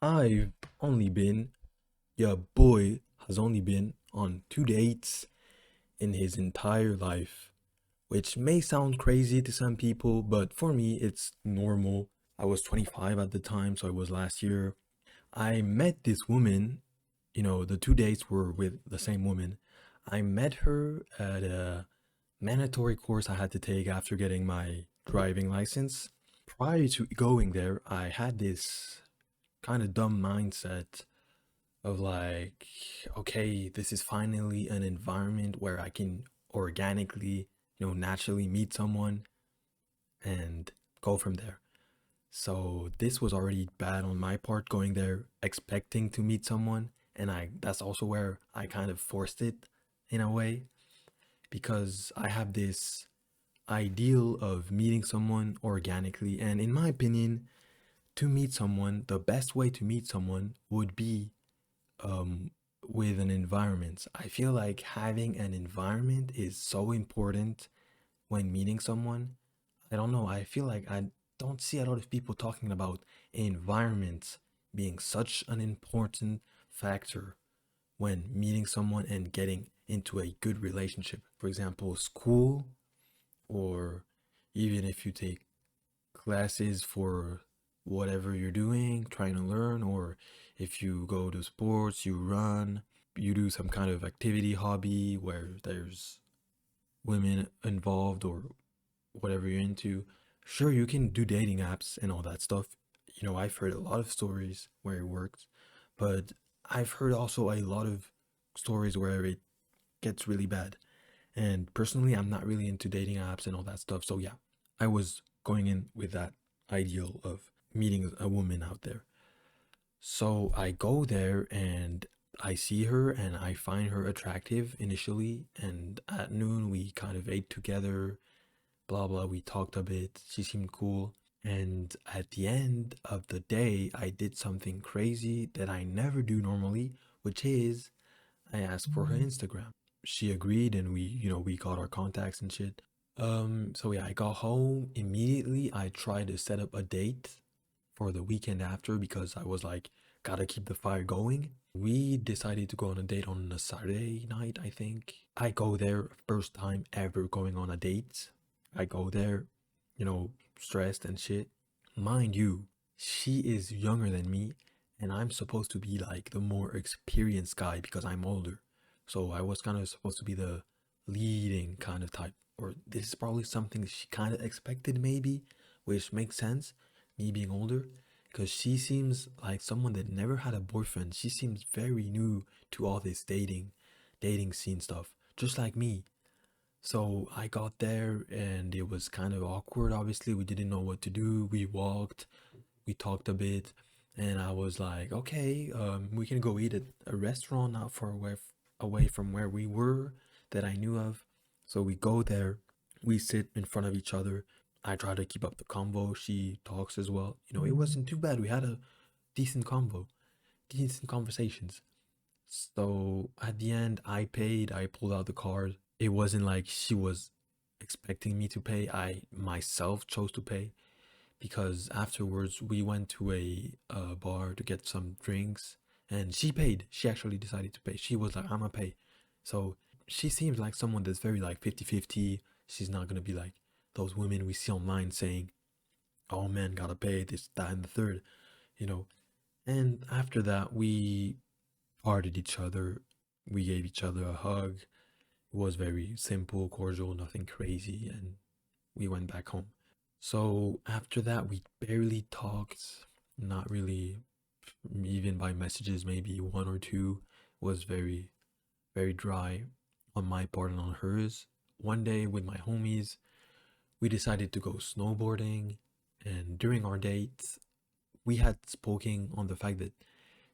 I've only been, your boy has only been on 2 dates in his entire life, which may sound crazy to some people, but for me, it's normal. I was 25 at the time, so it was last year. I met this woman, the 2 dates were with the same woman. I met her at a mandatory course I had to take after getting my driving license. Prior to going there, I had this kind of dumb mindset of like, okay, this is finally an environment where I can organically, naturally meet someone and go from there. So this was already bad on my part going there expecting to meet someone, and I that's also where I kind of forced it in a way because I have this ideal of meeting someone organically, and in my opinion, to meet someone, the best way to meet someone would be um, with an environment. I feel like having an environment is so important when meeting someone. I don't know. I feel like I don't see a lot of people talking about environment being such an important factor when meeting someone and getting into a good relationship. For example, school, or even if you take classes for whatever you're doing, trying to learn, or if you go to sports, you run, you do some kind of activity, hobby where there's women involved or whatever you're into. Sure, you can do dating apps and all that stuff. I've heard a lot of stories where it works, but I've heard also a lot of stories where it gets really bad. And personally, I'm not really into dating apps and all that stuff. So yeah, I was going in with that ideal of meeting a woman out there. So I go there and I see her and I find her attractive initially. And at noon, we kind of ate together, blah, blah. We talked a bit. She seemed cool. And at the end of the day, I did something crazy that I never do normally, which is I asked for her Instagram. She agreed and we got our contacts and shit. So yeah, I got home immediately. I tried to set up a date for the weekend after because I was like, gotta keep the fire going. We decided to go on a date on a Saturday night, I think. I go there, first time ever going on a date. I go there, stressed and shit. Mind you, she is younger than me, and I'm supposed to be like the more experienced guy because I'm older. So I was kind of supposed to be the leading kind of type. Or this is probably something she kind of expected, maybe, which makes sense, me being older, because she seems like someone that never had a boyfriend. She seems very new to all this dating scene stuff, just like me. So I got there and it was kind of awkward. Obviously, we didn't know what to do. We walked, we talked a bit, and I was like, okay, we can go eat at a restaurant not far away from where we were that I knew of. So we go there, we sit in front of each other. I try to keep up the convo. She talks as well. It wasn't too bad. We had a decent convo, decent conversations. So at the end, I paid. I pulled out the card. It wasn't like she was expecting me to pay. I myself chose to pay because afterwards we went to a bar to get some drinks and she paid. She actually decided to pay. She was like, I'm gonna pay. So she seems like someone that's very like 50-50. She's not gonna be like those women we see online saying, oh man, gotta pay this, that, and the third, you know. And after that, we parted each other. We gave each other a hug. It was very simple, cordial, nothing crazy, and we went back home. So after that, we barely talked, not really, even by messages, maybe one or two was very, very dry on my part and on hers. One day with my homies, we decided to go snowboarding, and during our date, we had spoken on the fact that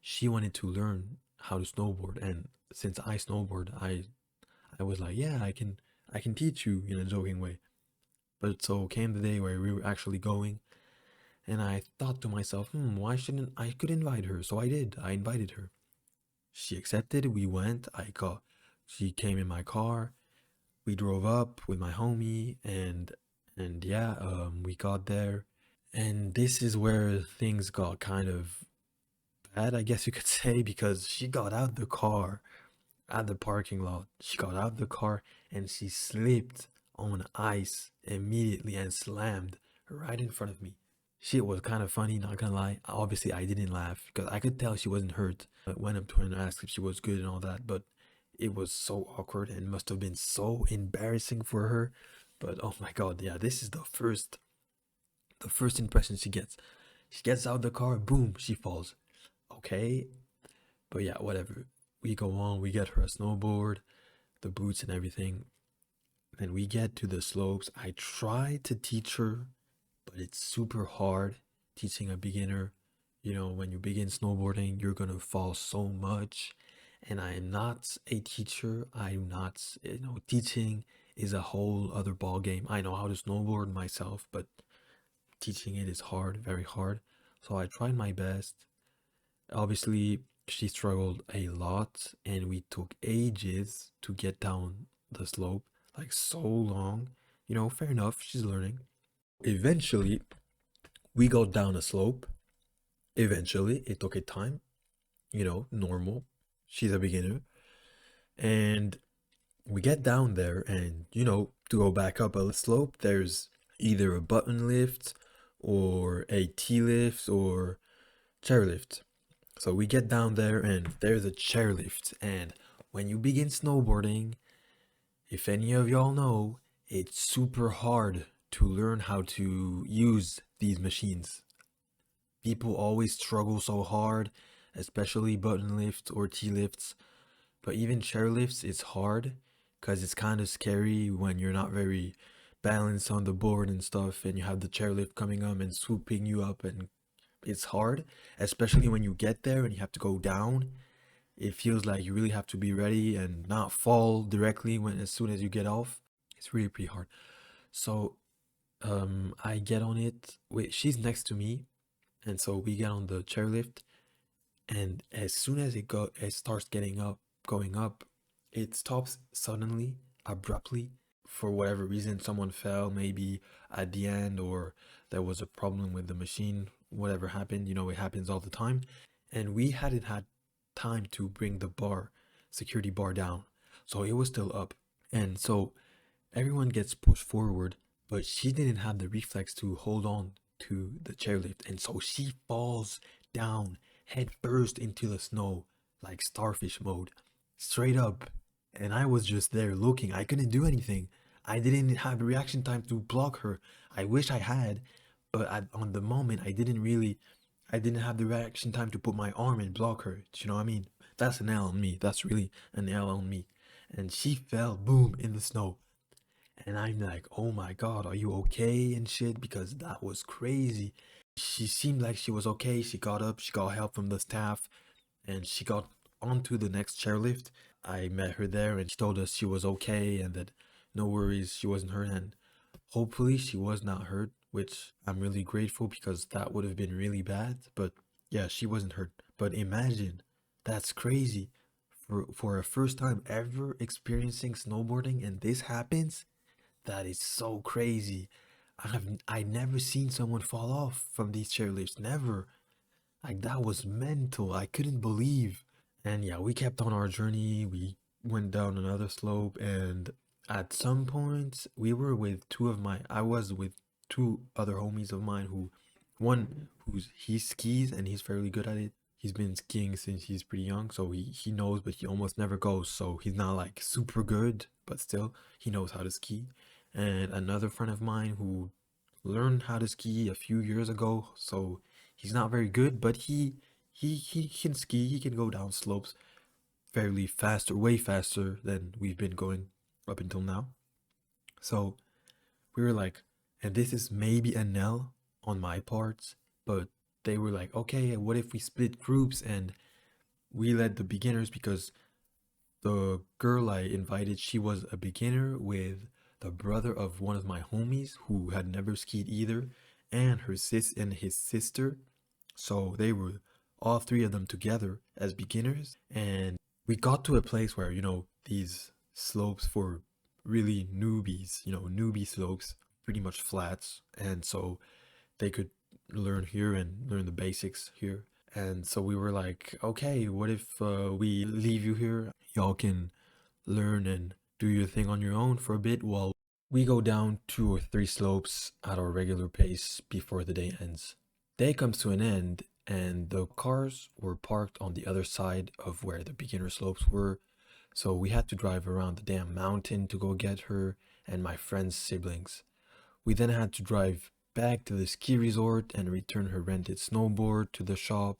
she wanted to learn how to snowboard, and since I snowboard, I was like, yeah, I can teach you in a joking way. But so came the day where we were actually going, and I thought to myself, why shouldn't I could invite her? So I did. I invited her. She accepted. We went. She came in my car. We drove up with my homie, and yeah, we got there. And this is where things got kind of bad, I guess you could say, because she got out the car at the parking lot. She got out the car and she slipped on ice immediately and slammed right in front of me. Shit was kind of funny, not gonna lie. Obviously, I didn't laugh because I could tell she wasn't hurt. I went up to her and asked if she was good and all that, but it was so awkward and must have been so embarrassing for her. But oh my god, yeah, this is the first impression she gets. She gets out the car, boom, she falls. Okay, but yeah, whatever. We go on, we get her a snowboard, the boots and everything. Then we get to the slopes. I try to teach her, but it's super hard teaching a beginner. You know, when you begin snowboarding, you're gonna fall so much. And I am not a teacher. I do not, teaching is a whole other ball game. I know how to snowboard myself, but teaching it is hard, very hard. So I tried my best. Obviously, she struggled a lot, and we took ages to get down the slope, like so long. You know, fair enough, she's learning. Eventually, we got down a slope. Eventually, it took a time, normal. She's a beginner. And we get down there, and, to go back up a slope, there's either a button lift or a T lift or chairlift. So we get down there and there's a chairlift. And when you begin snowboarding, if any of y'all know, it's super hard to learn how to use these machines. People always struggle so hard, especially button lifts or T lifts. But even chairlifts, it's hard because it's kind of scary when you're not very balanced on the board and stuff, and you have the chairlift coming up and swooping you up, and it's hard, especially when you get there and you have to go down. It feels like you really have to be ready and not fall directly when as soon as you get off. It's really pretty hard. So I get on it. Wait, she's next to me, and so we get on the chairlift. And as soon as it starts going up, it stops suddenly, abruptly. For whatever reason, someone fell, maybe at the end, or there was a problem with the machine. Whatever happened, it happens all the time. And we hadn't had time to bring the security bar down, so it was still up. And so everyone gets pushed forward, but she didn't have the reflex to hold on to the chairlift, and so she falls down head first into the snow, like starfish mode, straight up. And I was just there looking. I couldn't do anything. I didn't have the reaction time to block her. I wish I had, but on the moment, I didn't have the reaction time to put my arm and block her. Do you know what I mean? That's an L on me. That's really an L on me. And she fell, boom, in the snow. And I'm like, oh my God, are you okay and shit? Because that was crazy. She seemed like she was okay. She got up, she got help from the staff, and she got onto the next chairlift. I met her there and she told us she was okay and that no worries, she wasn't hurt. And hopefully she was not hurt, which I'm really grateful because that would have been really bad. But yeah, she wasn't hurt. But imagine, that's crazy. For a first time ever experiencing snowboarding and this happens, that is so crazy. I never seen someone fall off from these chairlifts. Never. Like that was mental. I couldn't believe. And yeah, we kept on our journey. We went down another slope, and at some point I was with two other homies of mine one he skis and he's fairly good at it. He's been skiing since he's pretty young, so he knows, but he almost never goes. So he's not like super good, but still he knows how to ski. And another friend of mine who learned how to ski a few years ago, so he's not very good, but he can ski. He can go down slopes fairly faster, way faster than we've been going up until now. So we were like, and this is maybe a L on my parts, but they were like, okay, what if we split groups and we let the beginners, because the girl I invited, she was a beginner with the brother of one of my homies who had never skied either, and his sister. So they were all three of them together as beginners, and we got to a place where, these slopes for really newbies, newbie slopes, pretty much flats, and so they could learn here and learn the basics here. And so we were like, okay, what if we leave you here? Y'all can learn and do your thing on your own for a bit while we go down 2 or 3 slopes at our regular pace before the day ends. Day comes to an end, and the cars were parked on the other side of where the beginner slopes were. So we had to drive around the damn mountain to go get her and my friend's siblings. We then had to drive back to the ski resort and return her rented snowboard to the shop.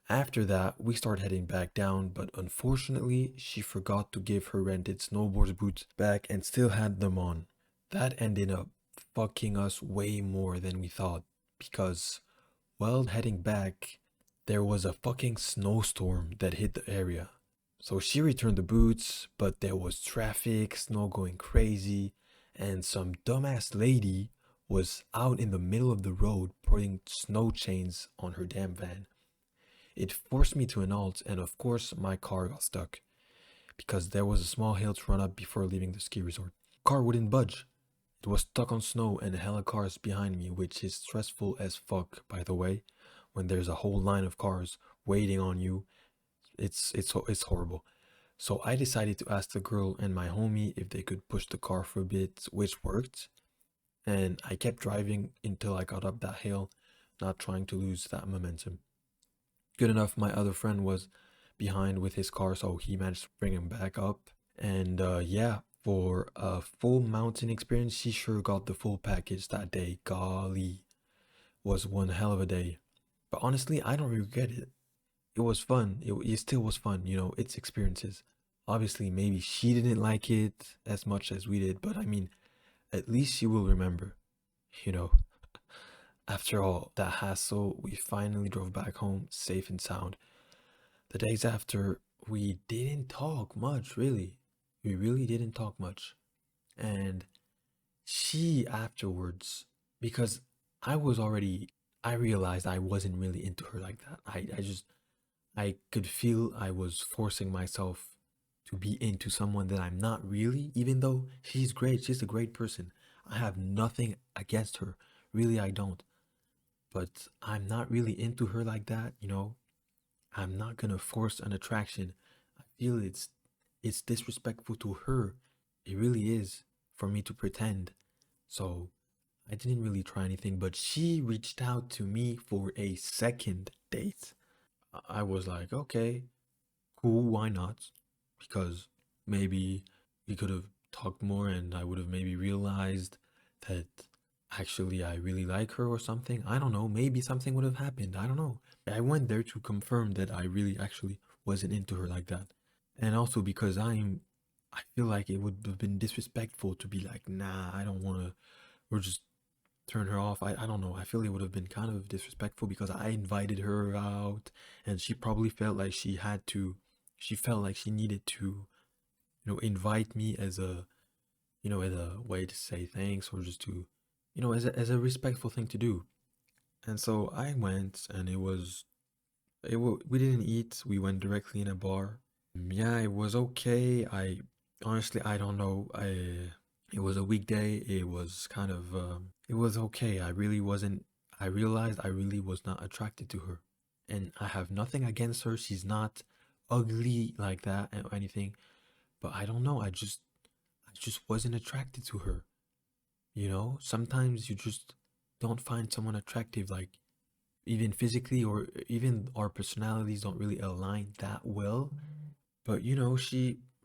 After that, we started heading back down, but unfortunately, she forgot to give her rented snowboard boots back and still had them on. That ended up fucking us way more than we thought because, while heading back, there was a fucking snowstorm that hit the area. So she returned the boots, but there was traffic, snow going crazy, and some dumbass lady was out in the middle of the road putting snow chains on her damn van. It forced me to an halt, and of course, my car got stuck because there was a small hill to run up before leaving the ski resort. Car wouldn't budge. It was stuck on snow and hella cars behind me, which is stressful as fuck, by the way. When there's a whole line of cars waiting on you, it's horrible. So I decided to ask the girl and my homie if they could push the car for a bit, which worked. And I kept driving until I got up that hill, not trying to lose that momentum. Good enough, my other friend was behind with his car, so he managed to bring him back up. And yeah, for a full mountain experience, she sure got the full package that day. Golly, was one hell of a day. But honestly, I don't regret it. It was fun. It still was fun, it's experiences. Obviously, maybe she didn't like it as much as we did, but I mean, at least she will remember, you know. After all that hassle, we finally drove back home safe and sound. The days after, we didn't talk much, really. We really didn't talk much. And she afterwards, because I was already, I realized I wasn't really into her like that. I could feel I was forcing myself to be into someone that I'm not really, even though she's great. She's a great person. I have nothing against her. Really, I don't. But I'm not really into her like that. I'm not gonna force an attraction. I feel it's disrespectful to her. It really is for me to pretend. So I didn't really try anything, but she reached out to me for a second date. I was like, okay, cool, why not? Because maybe we could have talked more and I would have maybe realized that actually I really like her or something. I don't know. Maybe something would have happened. I don't know. I went there to confirm that I really actually wasn't into her like that. And also because I feel like it would have been disrespectful to be like, nah, I don't want to, or just turn her off. I don't know. I feel it would have been kind of disrespectful because I invited her out and she probably felt like she felt like she needed to, invite me as a way to say thanks or just to, as a respectful thing to do. And so I went and we didn't eat. We went directly in a bar. Yeah, it was okay. I honestly, I don't know. It was a weekday. It was kind of, it was okay. I realized I really was not attracted to her. And I have nothing against her. She's not ugly like that or anything. But I don't know. I just wasn't attracted to her. Sometimes you just don't find someone attractive, like even physically or even our personalities don't really align that well. But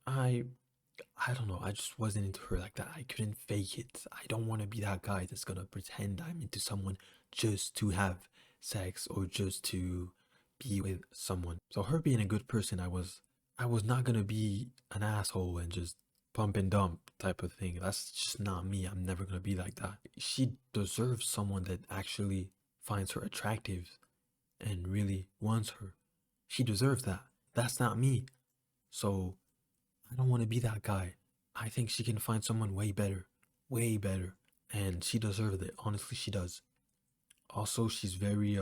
I, I don't know. I just wasn't into her like that. I couldn't fake it. I don't want to be that guy that's gonna pretend I'm into someone just to have sex or just to be with someone. So her being a good person, I was not gonna be an asshole and just pump and dump type of thing. That's just not me. I'm never gonna be like that. She deserves someone that actually finds her attractive and really wants her. She deserves that. That's not me. So I don't want to be that guy. I think she can find someone way better. Way better. And she deserves it. Honestly, she does. Also, she's very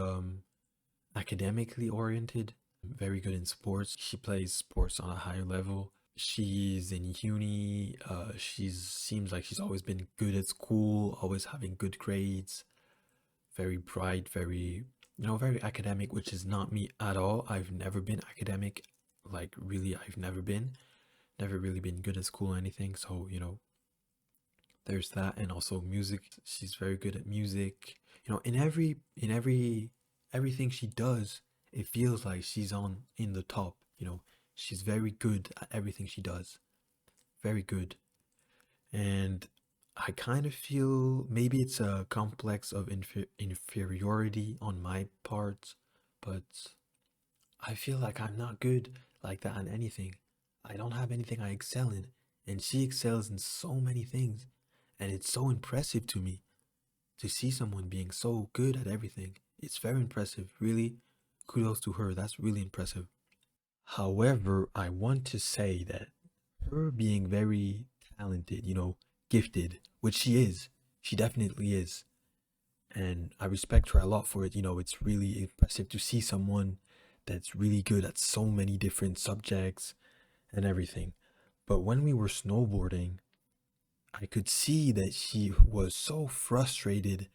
academically oriented, very good in sports. She plays sports on a higher level. She's in uni. She's seems like she's always been good at school, always having good grades, very bright, very very academic, which is not me at all. I've never been academic, like really, I've never really been good at school or anything. So, there's that. And also music. She's very good at music. In everything she does, it feels like she's on in the top. She's very good at everything she does. Very good. And I kind of feel maybe it's a complex of inferiority on my part, but I feel like I'm not good like that in anything. I don't have anything I excel in, and she excels in so many things, and it's so impressive to me to see someone being so good at everything. It's very impressive, really. Kudos to her, that's really impressive. However, I want to say that her being very talented, gifted, which she is, she definitely is. And I respect her a lot for it. It's really impressive to see someone that's really good at so many different subjects and everything. But when we were snowboarding, I could see that she was so frustrated.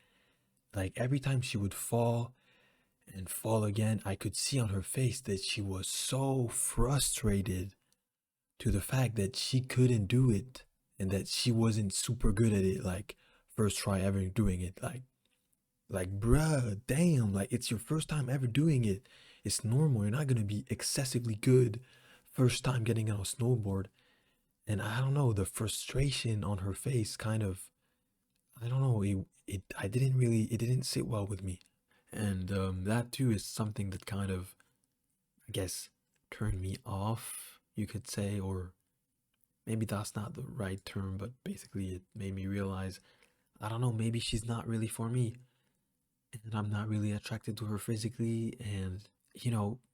Like every time she would fall and fall again, I could see on her face that she was so frustrated to the fact that she couldn't do it and that she wasn't super good at it, like first try ever doing it. Like bruh, damn, like it's your first time ever doing it. It's normal. You're not gonna be excessively good first time getting on a snowboard. And I don't know, the frustration on her face kind of, I don't know, it didn't sit well with me. And that too is something that kind of, I guess, turned me off, you could say, or maybe that's not the right term, but basically it made me realize, I don't know, maybe she's not really for me. And I'm not really attracted to her physically. And,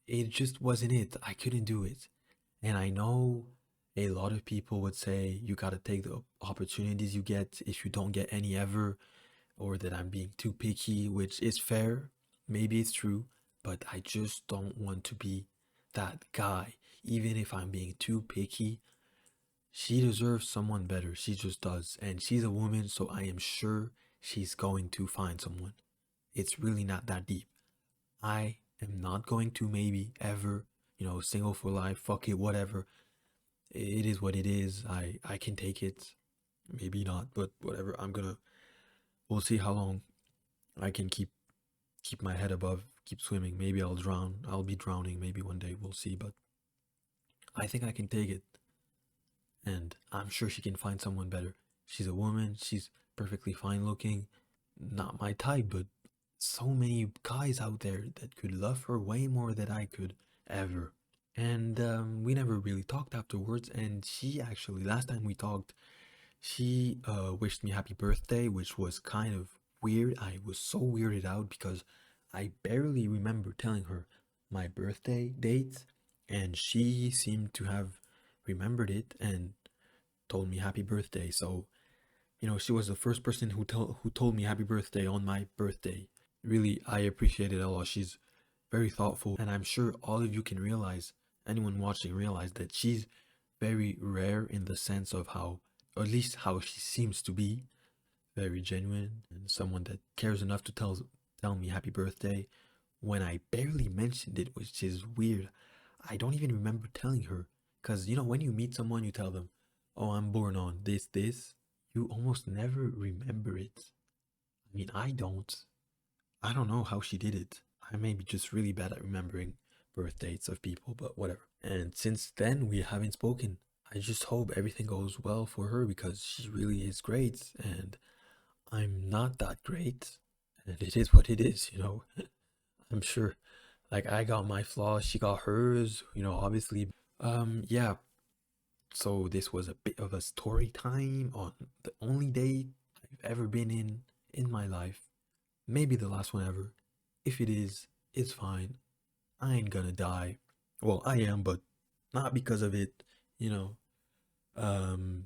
it just wasn't it. I couldn't do it. And I know a lot of people would say you gotta take the opportunities you get if you don't get any ever, or that I'm being too picky, which is fair. Maybe it's true, but I just don't want to be that guy. Even if I'm being too picky, she deserves someone better. She just does. And she's a woman, so I am sure she's going to find someone. It's really not that deep. I am not going to maybe ever, single for life, fuck it, whatever. It is what it is. I can take it. Maybe not, but whatever. We'll see how long I can keep my head above, keep swimming. Maybe I'll drown. I'll be drowning maybe one day. We'll see, but I think I can take it. And I'm sure she can find someone better. She's a woman. She's perfectly fine looking. Not my type, but so many guys out there that could love her way more than I could ever. And we never really talked afterwards. And she actually, last time we talked, she wished me happy birthday, which was kind of weird. I was so weirded out because I barely remember telling her my birthday date, and she seemed to have remembered it and told me happy birthday. So, she was the first person who told me happy birthday on my birthday. Really, I appreciate it a lot. She's very thoughtful, and I'm sure all of you can realize, anyone watching realize that she's very rare in the sense of how, or at least how she seems to be, very genuine and someone that cares enough to tell me happy birthday when I barely mentioned it, which is weird. I don't even remember telling her, because when you meet someone, you tell them, "Oh, I'm born on this." You almost never remember it. I mean, I don't. I don't know how she did it. I may be just really bad at remembering birth dates of people, but whatever. And since then, we haven't spoken. I just hope everything goes well for her because she really is great and I'm not that great. And it is what it is. I'm sure. Like, I got my flaws, she got hers, obviously. Yeah. So this was a bit of a story time on the only date I've ever been in my life. Maybe the last one ever. If it is, it's fine. I ain't gonna die. Well, I am, but not because of it, you know. Um,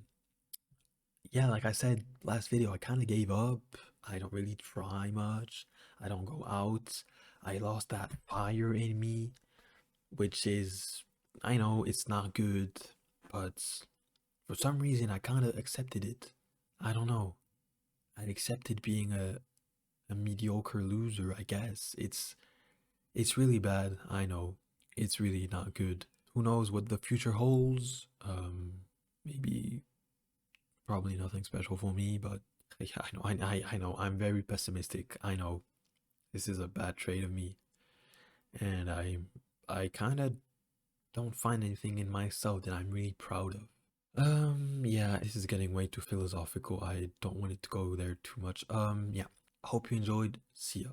yeah, like I said last video, I kind of gave up. I don't really try much. I don't go out. I lost that fire in me, which is, I know it's not good, but for some reason I kind of accepted it. I don't know. I accepted being a mediocre loser, I guess. It's really bad, I know. It's really not good. Who knows what the future holds? Maybe probably nothing special for me, but yeah, I know. I'm very pessimistic. I know this is a bad trait of me, and I kind of don't find anything in myself that I'm really proud of. Yeah, this is getting way too philosophical. I don't want it to go there too much. Yeah. Hope you enjoyed. See ya.